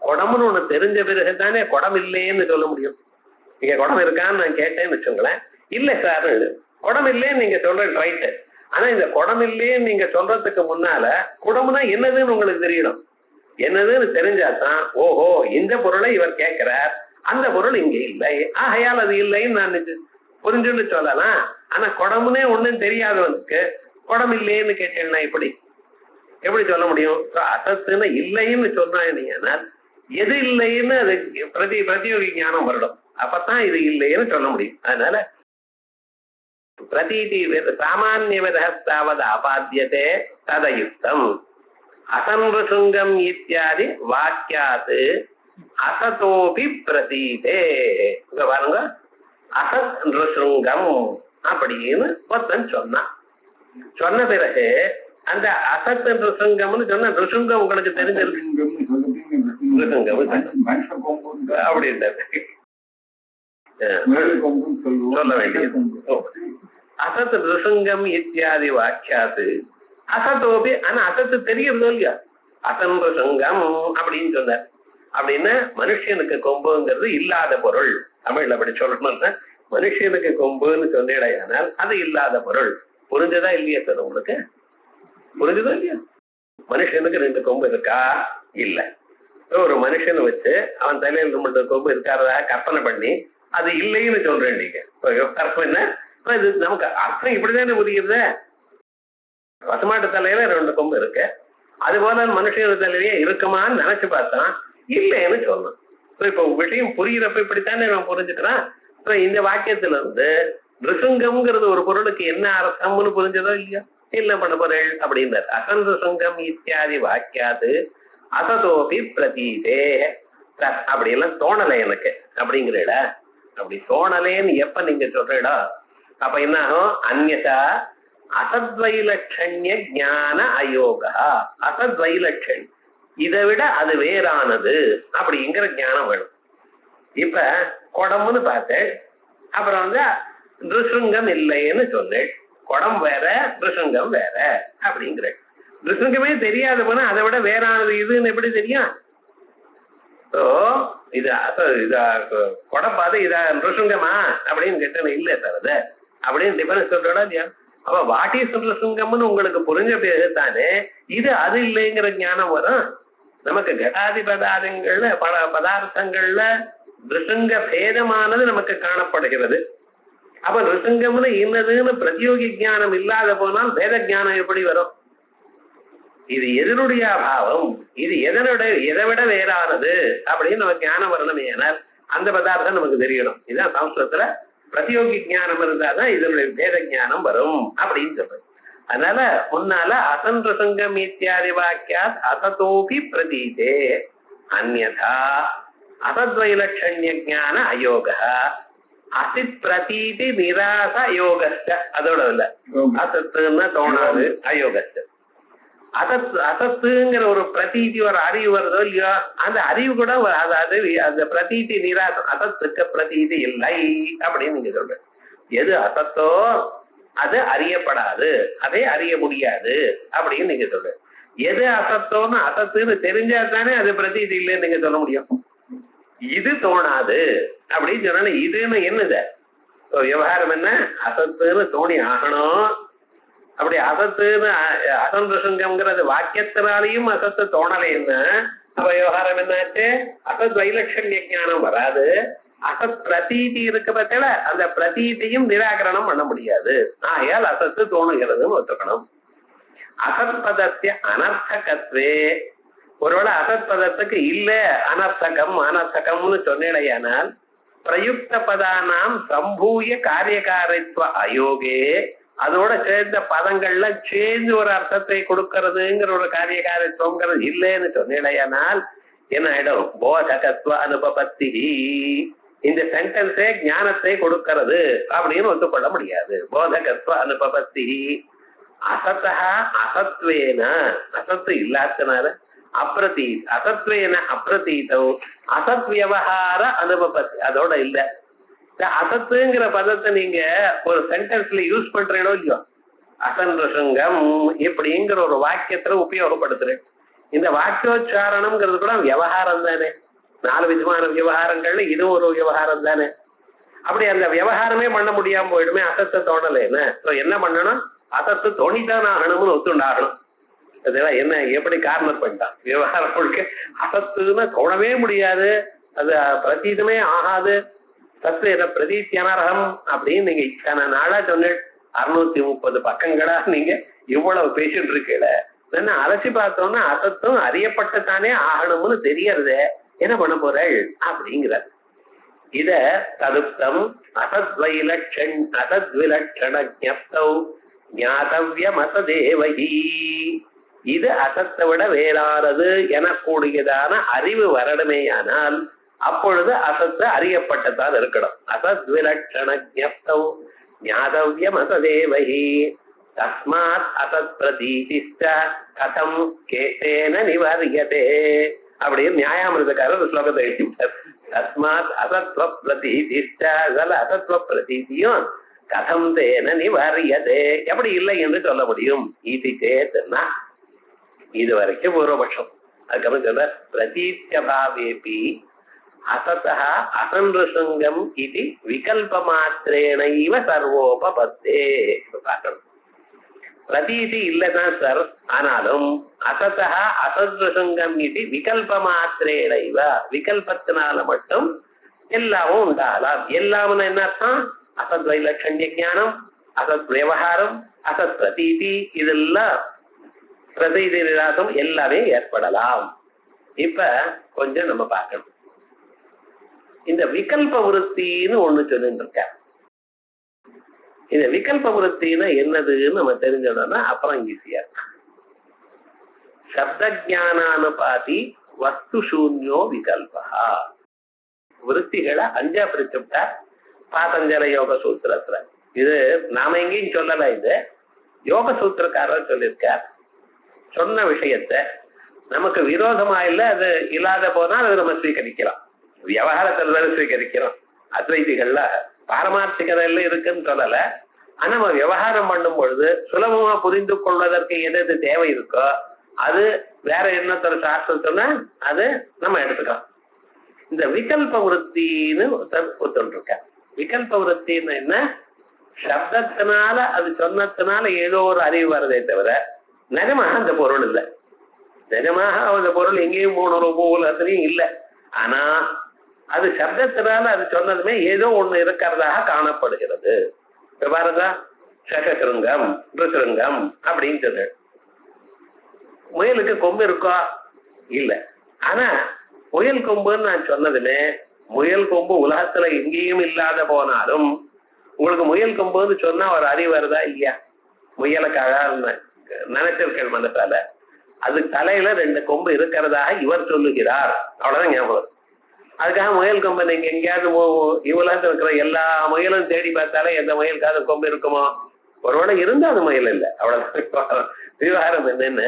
குடம்னு ஒண்ணு தெரிஞ்ச பிறகுதானே குடம் இல்லைன்னு சொல்ல முடியும். இங்க குடம் இருக்கான்னு நான் கேட்டேன்னு வச்சுங்களேன், இல்ல சார் குடம் இல்லைன்னு நீங்க சொல்றது ரைட்டு. ஆனா இந்த குடம் இல்லைன்னு நீங்க சொல்றதுக்கு முன்னால குடம்னா என்னதுன்னு உங்களுக்கு தெரியணும். என்னதுன்னு தெரிஞ்சாதான் ஓஹோ இந்த பொருளை இவர் கேட்கிறார், அந்த பொருள் இங்க இல்லை, ஆகையால் அது இல்லைன்னு நான் புரிஞ்சுன்னு சொல்லலாம். ஆனா குடம்னே ஒண்ணும் தெரியாதவனுக்கு குடம் இல்லைன்னு கேட்டேன்னா எப்படி சொல்ல முடியும்? அசத்துன்னு இல்லைன்னு சொன்னா எது இல்லைன்னு அது பிரதியோகி ஞானம் வரணும், அப்பதான் இது இல்லைன்னு சொல்ல முடியும். அதனால பிரதீதி சாமானிய விரஹஸ்தாவது ஆபாத்தியதே ததயுக்தம். அசன்ருசுங்கம் இத்தியாதி வாக்கியாத்து அசதோபி பிரதீதே. இங்க பாருங்க, அசத் நிருசுங்கம் அப்படின்னு ஒருத்தன் சொன்னான். சொன்ன பிறகு அந்த அசத் நிருசுங்கம்னு சொன்ன நிருசுங்கம் உங்களுக்கு தெரிஞ்சிருக்கு அப்படின்றது சொல்ல வேண்டியது. அசத் நிருசுங்கம் இத்தியாதி வாக்கியாத்து அசத்தோபி, ஆனா அசத்து தெரியறதோ இல்லையா, அசன்ற சங்கம் அப்படின்னு சொன்னார். அப்படின்னா மனுஷனுக்கு கொம்புங்கிறது இல்லாத பொருள். தமிழ்ல அப்படி சொல்லணும்னா மனுஷனுக்கு கொம்புன்னு சொன்னேடையானால் அது இல்லாத பொருள். புரிஞ்சதா இல்லையா சார் உங்களுக்கு? புரிஞ்சதா இல்லையா? மனுஷனுக்கு 2 கொம்பு இருக்கா? இல்ல. ஒரு மனுஷனை வச்சு அவன் தலையில் 2 கொம்பு இருக்காரதா கற்பனை பண்ணி அது இல்லைன்னு சொல்றேன். நீங்க கற்பனை இது நமக்கு அர்த்தம் இப்படிதானே புரியுது. பசுமாட்டு தலையில 2 கொம்பு இருக்கு, அது போல மனுஷன் தலையிலேயே இருக்குமான்னு நினைச்சு பார்த்தான், இல்லைன்னு சொல்லணும். இப்ப விஷயம் புரிகிறப்ப இப்படித்தானே நான் புரிஞ்சுக்கிறேன். இந்த வாக்கியத்துல இருந்து நிருசுங்கம்ங்கிறது ஒரு பொருளுக்கு என்ன அர்த்தம்னு புரிஞ்சதோ இல்லையா? என்ன பண்ண பொருள் அப்படின்னாரு. அசன் நிருசுங்கம் இத்தியாதி வாக்கியாது அசதோபி பிரதீதே. அப்படி எல்லாம் தோணலை எனக்கு அப்படிங்கிறடா. அப்படி தோணலேன்னு எப்ப நீங்க சொல்றடா அப்ப என்ன ஆகும்? அந்யதா அசத்வைலட்சண்ய ஞான அயோகா. அசத்வைலட்சண் இதை விட அது வேறானது அப்படிங்கிற ஞானம் வேணும். இப்ப குடம்னு பார்த்தேன், அப்புறம் திருசுங்கம் இல்லைன்னு சொன்னேன். குடம் வேற திருசுங்கம் வேற அப்படிங்கிற திருசுங்கமே தெரியாத போனா அதை விட வேறானது இதுன்னு எப்படி தெரியும்? இது குடம் பார்த்து இதா திருசுங்கமா அப்படின்னு கேட்டேன். இல்லை சார் அது அப்படின்னு டிஃபரன்ஸ் சொல்றோட இல்லையா? அப்ப வாட்டி திருசுங்கம்னு உங்களுக்கு புரிஞ்ச பேரு தானே இது அது இல்லைங்கிற ஞானம் வரும். நமக்கு கடாதி பதார்த்தங்கள்ல பல பதார்த்தங்கள்ல திருசுங்க பேதமானது நமக்கு காணப்படுகிறது. அப்ப நிருசங்கம்னு இன்னதுன்னு பிரதியோகி ஞானம் இல்லாத போனால் வேத ஞானம் எப்படி வரும்? இது எதனுடைய அபாவம், இது எதை விட வேறானது அப்படின்னு நமக்கு ஞானம் வரணும். ஏனால் அந்த பதார்த்தம் நமக்கு தெரியணும். இதுதான் சம்ஸ்கிருதத்துல பிரதியோகி ஞானம் இருந்தாதான் இதனுடைய வேத ஞானம் வரும் அப்படின்னு சொல்றது. அதனால முன்னால அசன்பிரசங்கம் இத்தியாதி வாக்கியா அசதோபி பிரதீதே அந்யதா அசத்வைலட்சண்ய ஞான அயோகா அசித் பிரதீதி நிராச யோகஸ்ட. அதோட இல்ல அசத்துன்னா தோணாது அயோகஸ்ட. அசத்துங்கிற ஒரு பிரதீதி ஒரு அறிவு வருதோ இல்லையோ, அந்த அறிவு கூட அதாவது அந்த பிரதீதி நிராசம். அசத்துக்கு பிரதீதி இல்லை அப்படின்னு நீங்க சொல்ற. எது அசத்தோ அது அறியப்படாது, அதை அறிய முடியாது அப்படின்னு நீங்க சொல்ற. எது அசத்தோன்னு அசத்துன்னு தெரிஞ்சா தானே அது பிரதீதி இல்லைன்னு நீங்க சொல்ல முடியும். இது தோணாது அப்படின்னு சொன்னா இதுன்னு என்னது விவகாரம்? என்ன அசத்துன்னு தோணி ஆகணும். அப்படி அசத்துன்னு அசந்திரசங்கம்ங்கிறது வாக்கியத்தினாலையும் அசத்து தோணலைன்னு அப்ப விவகாரம் என்னாச்சு? அசத் வைலட்சண்ய ஞானம் வராது. அசத் பிரதீதி இருக்க பட்சல அந்த பிரதீதியும் நிராகரணம் பண்ண முடியாது. ஆகையால் அசத்து தோணுகிறதுன்னு ஒத்துக்கணும். அசத் பதத்திய அனர்த்தகத்வே. ஒருவேளை அசத் பதத்துக்கு இல்ல அனர்த்தகம்னு சொன்னேடையானால் பிரயுக்த பதானாம் சம்பூய காரியகாரித்வ அயோகே, அதோட சேர்ந்த பதங்கள்ல சேர்ந்து ஒரு அர்த்தத்தை கொடுக்கறதுங்கிற ஒரு காரியகாரித்துவங்கிறது இல்லைன்னு சொன்னேடையானால் என்ன ஆயிடும்? போதகத்துவ அனுபபத்தி. இந்த சென்டென்ஸே ஞானத்தை கொடுக்கிறது அப்படின்னு ஒத்துக்கொள்ள முடியாது. போதகத்துவ அனுபபத்தி அசத்தா அசத்வேன, அசத்து இல்லாதனால அசத்வேன அப்பிரதீதோ அசத் வியவஹார அனுபவத்தி. அதோட இல்ல அசத்துங்கிற பதத்தை நீங்க ஒரு சென்டென்ஸ்ல யூஸ் பண்றீங்களோ இல்லையோ, அசன்ரசங்கம் இப்படிங்கிற ஒரு வாக்கியத்துல உபயோகப்படுத்துறேன். இந்த வாக்கியோச்சாரணம்ங்கிறது கூட விவகாரம் தானே. 4 விதமான விவகாரங்கள்ல இதுவும் ஒரு விவகாரம் தானே. அப்படி அந்த விவகாரமே பண்ண முடியாம போயிடுமே அசத்தை தோணலைன்னு. என்ன பண்ணணும்? அசத்து தோணித்தான் ஆகணும்னு ஒத்துண்டாகணும். அதெல்லாம் என்ன எப்படி கார்னர் பண்ணிட்டான் விவகாரம் முழுக்க. அசத்துன்னு தோணவே முடியாது, அது பிரதீதமே ஆகாது. சத்து என்ன பிரதீத்தியனரகம் அப்படின்னு நீங்க இத்தனை நாளா சொன்ன 630 பக்கங்களா நீங்க இவ்வளவு பேசிட்டு இருக்கல. அலசி பார்த்தோம்னா அசத்தும் அறியப்பட்டுத்தானே ஆகணும்னு தெரியறதே, என்ன பண்ண போறள் அப்படிங்கிறார். இத ததுப்தம் அசத்விலட்சண ஜப்தௌ ஞாதவ்யம் அசதேவஹி. இது அசத்தை விட வேறானது எனக்கூடியதான அறிவு வரணுமேயானால் அப்பொழுது அசத்து அறியப்பட்டதான் இருக்கணும். அசத்விலட்சண ஜப்தௌ ஞாதவ்யம் அசதேவஹி தஸ்மாத் அசத் பிரதீதிஷ்ட கதம் கேதேன நிவர்யதே அப்படின்னு நியாயாமிருதக்காரர் ஸ்லோகத்தை எழுதிட்டார். தஸ்மாத் அசத்வ பிரதீதிஷ்ட, அசத்வ பிரதீதியும் கதம் தேன நிவர்யதே எப்படி இல்லை என்று சொல்ல முடியும்? இது சேத்துனா இது வரைக்கும் பூர்வபட்சம். அதுக்கப்புறம் சொல்ற பிரதீத்யபாவேபி அசதா அசன்ருசங்கம் இது விகல்ப மாத்திரேனைவ சர்வோபபத்தே. பார்க்கணும், பிரதீதி இல்லதான் சார், ஆனாலும் அசதா அசன்ருசங்கம் இது விகல்ப மாத்திரேனைவ, விகல்பத்தினால மட்டும் எல்லாமும் உண்டாகலாம். எல்லாம்னு என்ன அர்த்தம்? அசத் வைலட்சண்ய ஞானம், அசத் விவகாரம், அசத் பிரதீதி, இதெல்லாம் பிரதீதி நிராசம் எல்லாமே ஏற்படலாம். இப்ப கொஞ்சம் நம்ம பார்க்கணும். இந்த விகல்ப விருத்தின்னு ஒண்ணு சொல்லிட்டு இருக்க. இந்த விகல்ப விருத்தின்னா என்னதுன்னு நம்ம தெரிஞ்சோம்னா அப்புறம் ஈஸியா இருக்கும். சப்த ஜானானுபாதி வஸ்து சூன்யோ விகல்பா. விருத்திகளை 5 பிரிச்சுட்டா பாதஞ்சல யோக சூத்திரத்துல. இது நாம எங்கேயும் சொல்லல. இது யோக சூத்திரக்காரர் சொல்லியிருக்கார். சொன்ன விஷயத்த நமக்கு விரோதமா இல்ல, அது இல்லாத போனால் அது நம்ம ஸ்வீகரிக்கலாம். விவகாரத்துல ஸ்வீகரிக்கிறோம். அத்வைதிகள்ல பாரமார்த்திகதையில இருக்குன்னு சொல்லல. ஆனா நம்ம விவகாரம் பண்ணும் பொழுது சுலபமா புரிந்து கொள்வதற்கு எது எது தேவை இருக்கோ அது வேற என்னத்தோட சாஸ்திரம் சொன்னா அது நம்ம எடுத்துக்கலாம். இந்த விகல்ப விருத்தின்னு ஒருத்தர். விகல்ப விருத்தின்னு என்ன? சப்தத்தினால அது சொன்னதுனால ஏதோ ஒரு அறிவு வரதே தவிர நிஜமாக அந்த பொருள் இல்லை. நிஜமாக அந்த பொருள் எங்கேயும் உலகத்திலையும் இல்லை. ஆனா அது சப்தத்தினால அது சொன்னதுமே ஏதோ ஒண்ணு இருக்கிறதாக காணப்படுகிறது. பாருங்க, சகசிருங்கம் ருசிருங்கம் அப்படின்னு சொல்லு. முயலுக்கு கொம்பு இருக்கா? இல்ல. ஆனா முயல் கொம்புன்னு நான் சொன்னதுமே முயல் கொம்பு உலகத்துல எங்கேயும் இல்லாத போனாலும் உங்களுக்கு முயல் கொம்புன்னு சொன்னா ஒரு அறிவு வருதா இல்லையா? முயலுக்காக நினைச்சிருக்கேன் மனசால. அது தலையில 2 கொம்பு இருக்கிறதாக இவர் சொல்லுகிறார். அவ்வளவுதான் ஞாபகம். அதுக்காக முயல் கொம்பை நீங்க எங்கேயாவது இவ்வளவு இருக்கிற எல்லா முயலும் தேடி பார்த்தாலே எந்த முயலுக்காவது கொம்பு இருக்குமோ? ஒருவேளை இருந்தா அது முயல் இல்லை. அவ்வளவுதான் விவகாரம் என்னன்னு.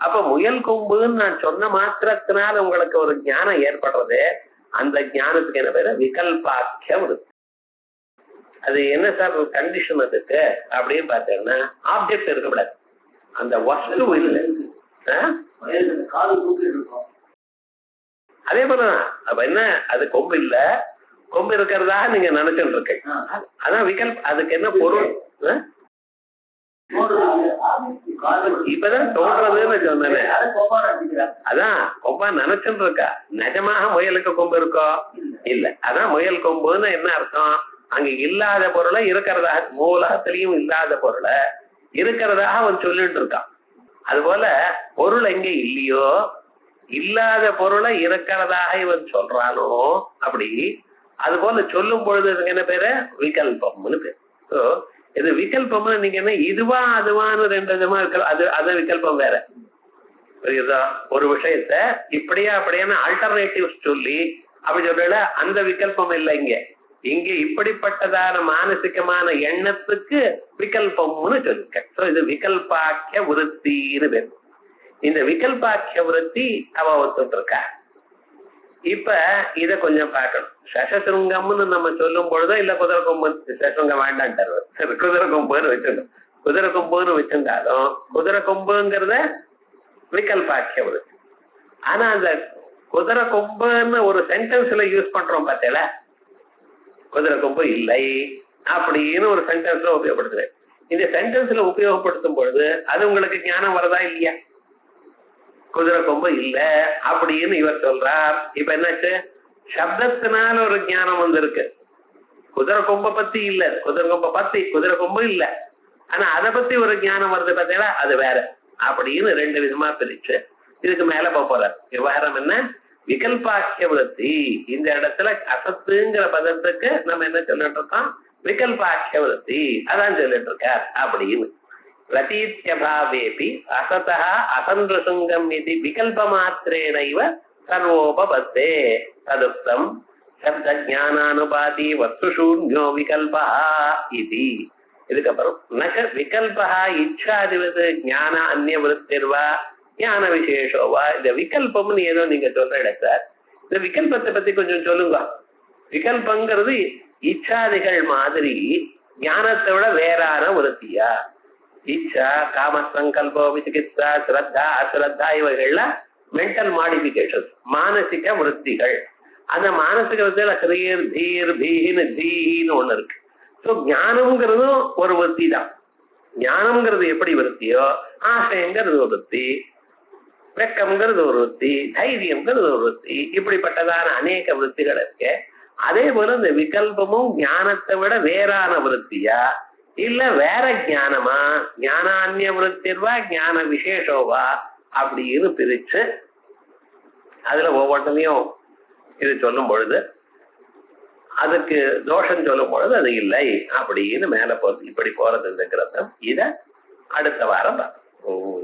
அப்ப முயல் கொம்புன்னு நான் சொன்ன மாத்திரத்தினால உங்களுக்கு ஒரு ஞானம் ஏற்படுறது. அந்த ஞானத்துக்கு என்ன பேரு? விகல்பாக்கிய விருத்தி. அது என்ன சார் ஒரு கண்டிஷன் அதுக்கு அப்படின்னு பார்த்தீங்கன்னா ஆப்ஜெக்ட் இருக்கக்கூடாது, அந்த வஸ்து இல்லை. அதே போலதான். அப்ப என்ன, அது கொம்பு இல்ல, கொம்பு இருக்கிறதா நீங்க நினைச்சுட்டு இருக்கீங்க. அதான் விகல்ப. அதுக்கு என்ன பொருள்? இப்பதான் தோன்றதுன்னு சொன்னேன். அதான் கொம்பா நினைச்சுட்டு இருக்கா. நிஜமாக முயலுக்கு கொம்பு இருக்கோ? இல்ல. அதான் முயல் கொம்புன்னு என்ன அர்த்தம்? அங்க இல்லாத பொருளை இருக்கிறதாக, மூலகத்திலையும் இல்லாத பொருளை இருக்கிறதாக அவன் சொல்லிட்டு இருக்கான். அது போல பொருள் எங்க இல்லையோ, இல்லாத பொருளை இருக்கிறதாக இவன் சொல்றானோ அப்படி, அது போல சொல்லும் பொழுது இதுக்கு என்ன பேரு? விகல்பம்னு பேரு. ஸோ இது விகல்பம்னு நீங்க என்ன இதுவா அதுவான்னு 2 விதமா இருக்க, அது விகல்பம் வேற. புரியுதா? ஒரு விஷயத்த இப்படியா அப்படியான ஆல்டர்னேட்டிவ்ஸ் சொல்லி அப்படி சொல்ற அந்த விகல்பம் இல்லை. இங்க இப்படிப்பட்டதான மானசிகமான எண்ணத்துக்கு விகல்பம்னு சொல்லிருக்கேன். ஸோ இது விகல்பாக்கிய விருத்தின்னு பேரு. இந்த விகல்பாக்கிய விருத்தி அவ ஒத்துட்டு இருக்கா. இப்ப இத கொஞ்சம் பார்க்கணும். சசசிருங்கம்னு நம்ம சொல்லும் பொழுதோ இல்ல குதிரை கொம்பு, சசசிருங்கம் வேண்டான்ட்டாரு, குதிரை கொம்புன்னு வச்சிருந்தோம். குதிரை கொம்புன்னு வச்சிருந்தாலும் குதிரை கொம்புங்கிறத விகல்பாக்கிய விருத்தி. ஆனா அந்த குதிரை கொம்புன்னு ஒரு சென்டென்ஸ்ல யூஸ் பண்றோம் பார்த்தேல, குதிரை கொம்பு இல்லை அப்படின்னு ஒரு சென்டென்ஸ்ல உபயோகப்படுத்துறேன். இந்த சென்டென்ஸ்ல உபயோகப்படுத்தும் பொழுது அது உங்களுக்கு ஞானம் வரதா இல்லையா? குதிரை கொம்பு இல்ல அப்படின்னு இவர் சொல்றார். இப்ப என்னாச்சு? சப்தத்தினால ஒரு ஞானம் வந்திருக்கு. குதிரை கொம்பை பத்தி இல்ல, குதிரை கொம்பை பத்தி குதிரை கொம்பு இல்ல, ஆனா அதை பத்தி ஒரு ஞானம் வருது பார்த்தீங்களா, அது வேற அப்படின்னு 2 விதமா பிரிச்சு இதுக்கு மேல போறார். விவகாரம் என்ன? விகல்பாக்கிய விருத்தி. இந்த இடத்துல அசத்துங்கிற பதத்துக்கு நம்ம என்ன சொல்லிட்டு இருக்கோம்? விகல்பாக்கிய விருத்தி. அதான் சொல்லிட்டு இருக்கார் அப்படின்னு. பிரதீத்யபாவேபி அசதா அசந்திருசுங்கம் இது விகல்ப மாத்திரேனைவ சர்வோபபத்தே ததுக்தம் சப்த ஞானானுபாதி வஸ்துஷூன்யோ விகல்பா இது. இதுக்கப்புறம் நக விகல்பா இச்சாதிவது ஞான அந்நிய விருத்திர்வா ஞான விசேஷோவா. இந்த விகல்பம்னு ஏதோ நீங்க சொல்ற இடத்த இந்த விகல்பத்தை பத்தி கொஞ்சம் சொல்லுங்க. விகல்பங்கிறது இச்சாதிகள் மாதிரி ஞானத்தை விட வேறான விருத்தியா? இச்சா, காம சங்கல்போ, விசிகித்சா, ஸ்ரத்தா, அஸ்ரத்தா இவைகள்ல மென்டல் மாடிபிகேஷன், மானசிக விருத்திகள். அந்த மானசிக விருத்தியில ஹ்ரீர் தீர் பீஹின்னு தீன்னு ஒண்ணு இருக்கு. ஸோ ஞானம்ங்கிறதும் ஒரு விருத்தி தான். ஞானம்ங்கிறது எப்படி விருத்தியோ, ஆசைங்கிறது ஒரு விருத்தி, வெக்கம்ங்கிறது ஒரு விருத்தி, தைரியம்ங்கிறது ஒரு விருத்தி, இப்படிப்பட்டதான அநேக விருத்திகள் இருக்கு. அதே போல இந்த விகல்பமும் ஞானத்தை விட வேறான விருத்தியா இல்ல வேற ஞானமா, ஞானான்ய விருத்திர்வா ஞான விசேஷோவா அப்படின்னு பிரிச்சு அதுல ஒவ்வொன்றையும் இது சொல்லும் பொழுது அதுக்கு தோஷம் சொல்லும் பொழுது அது இல்லை அப்படின்னு மேல போறது. இப்படி போறது இந்த கிரந்தம். இத அடுத்த வாரம் பார்ப்போம்.